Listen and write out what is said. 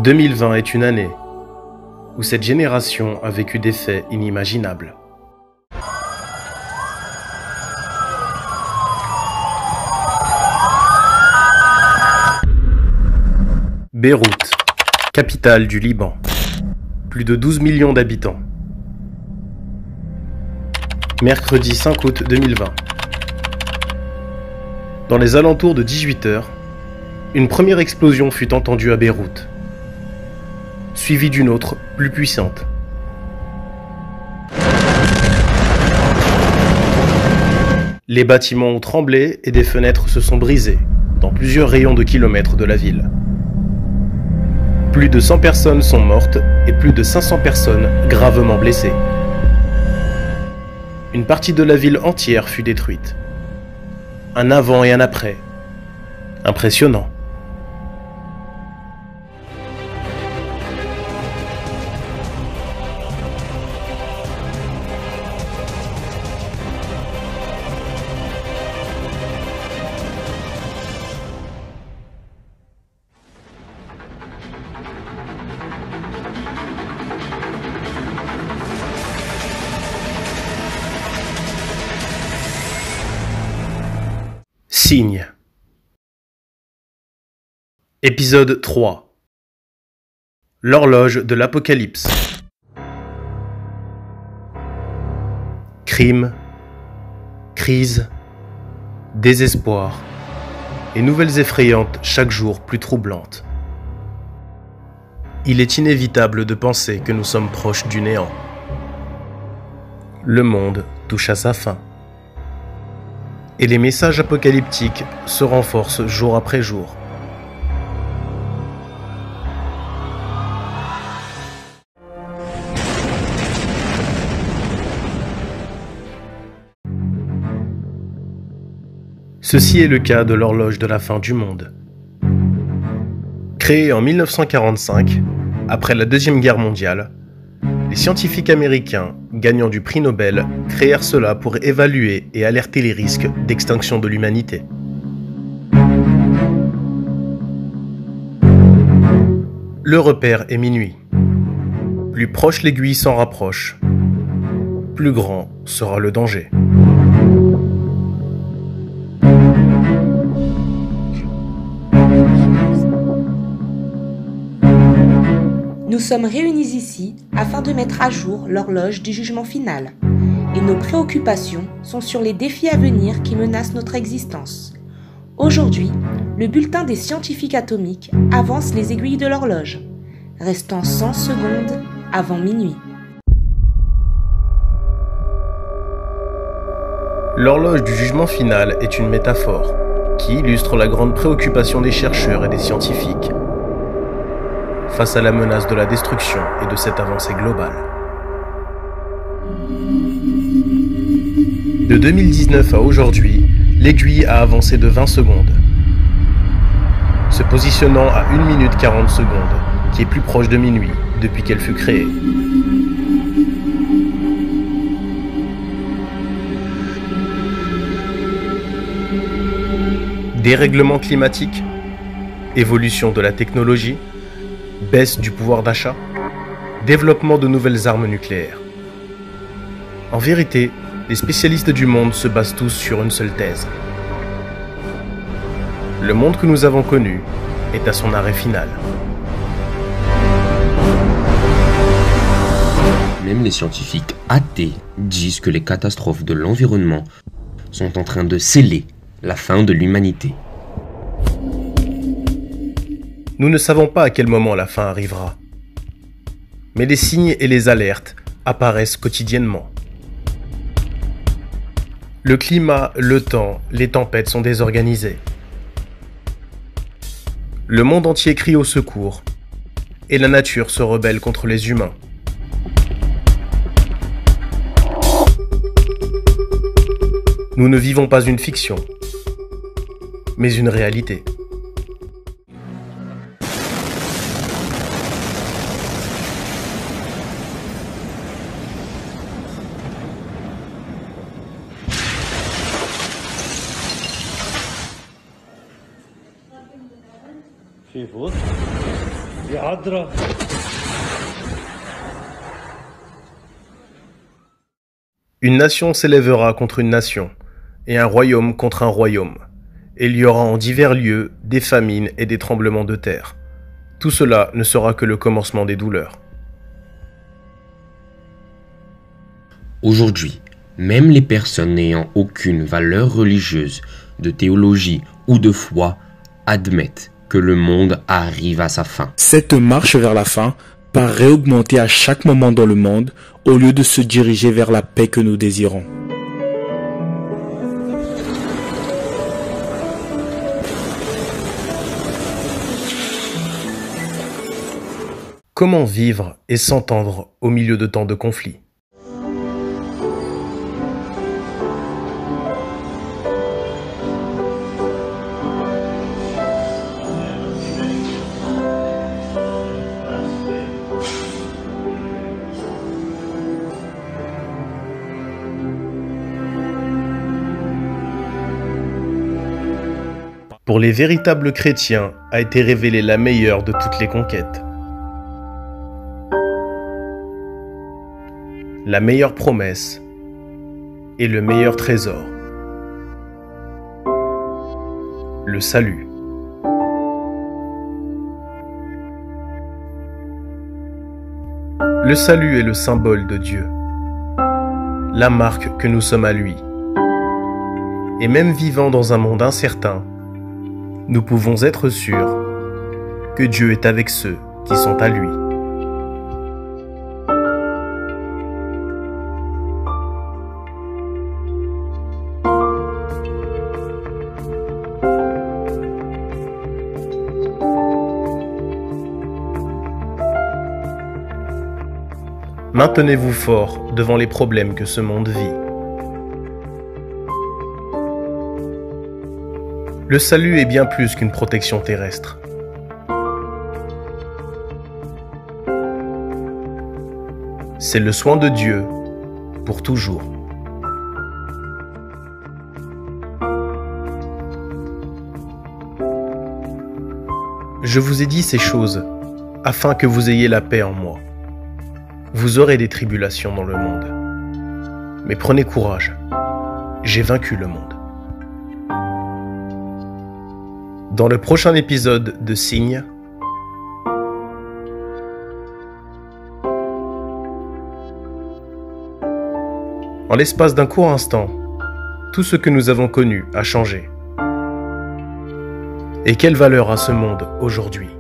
2020 est une année où cette génération a vécu des faits inimaginables. Beyrouth, capitale du Liban. Plus de 12 millions d'habitants. Mercredi 5 août 2020. Dans les alentours de 18 h, une première explosion fut entendue à Beyrouth, suivie d'une autre plus puissante. Les bâtiments ont tremblé et des fenêtres se sont brisées dans plusieurs rayons de kilomètres de la ville. Plus de 100 personnes sont mortes et plus de 500 personnes gravement blessées. Une partie de la ville entière fut détruite. Un avant et un après. Impressionnant. Signe. Épisode 3. L'horloge de l'Apocalypse. Crime, crise, désespoir et nouvelles effrayantes chaque jour plus troublantes. Il est inévitable de penser que nous sommes proches du néant. Le monde touche à sa fin. Et les messages apocalyptiques se renforcent jour après jour. Ceci est le cas de l'horloge de la fin du monde. Créée en 1945, après la Deuxième Guerre mondiale, les scientifiques américains, gagnant du prix Nobel, créèrent cela pour évaluer et alerter les risques d'extinction de l'humanité. Le repère est minuit. Plus proche l'aiguille s'en rapproche, plus grand sera le danger. Nous sommes réunis ici afin de mettre à jour l'horloge du jugement final. Et nos préoccupations sont sur les défis à venir qui menacent notre existence. Aujourd'hui, le bulletin des scientifiques atomiques avance les aiguilles de l'horloge, restant 100 secondes avant minuit. L'horloge du jugement final est une métaphore qui illustre la grande préoccupation des chercheurs et des scientifiques face à la menace de la destruction et de cette avancée globale. De 2019 à aujourd'hui, l'aiguille a avancé de 20 secondes, se positionnant à 1 minute 40 secondes, qui est plus proche de minuit depuis qu'elle fut créée. Dérèglement climatique, évolution de la technologie, baisse du pouvoir d'achat, développement de nouvelles armes nucléaires. En vérité, les spécialistes du monde se basent tous sur une seule thèse. Le monde que nous avons connu est à son arrêt final. Même les scientifiques athées disent que les catastrophes de l'environnement sont en train de sceller la fin de l'humanité. Nous ne savons pas à quel moment la fin arrivera. Mais les signes et les alertes apparaissent quotidiennement. Le climat, le temps, les tempêtes sont désorganisés. Le monde entier crie au secours et la nature se rebelle contre les humains. Nous ne vivons pas une fiction, mais une réalité. في فوت Une nation s'élèvera contre une nation, et un royaume contre un royaume. Et il y aura en divers lieux des famines et des tremblements de terre. Tout cela ne sera que le commencement des douleurs. Aujourd'hui, même les personnes n'ayant aucune valeur religieuse, de théologie ou de foi admettent que le monde arrive à sa fin. Cette marche vers la fin paraît augmenter à chaque moment dans le monde au lieu de se diriger vers la paix que nous désirons. Comment vivre et s'entendre au milieu de tant de conflits ? Pour les véritables chrétiens a été révélée la meilleure de toutes les conquêtes. La meilleure promesse et le meilleur trésor. Le salut. Le salut est le symbole de Dieu, la marque que nous sommes à lui. Et même vivant dans un monde incertain, nous pouvons être sûrs que Dieu est avec ceux qui sont à lui. Maintenez-vous fort devant les problèmes que ce monde vit. Le salut est bien plus qu'une protection terrestre. C'est le soin de Dieu pour toujours. Je vous ai dit ces choses afin que vous ayez la paix en moi. Vous aurez des tribulations dans le monde. Mais prenez courage, j'ai vaincu le monde. Dans le prochain épisode de Signes, en l'espace d'un court instant, tout ce que nous avons connu a changé. Et quelle valeur a ce monde aujourd'hui ?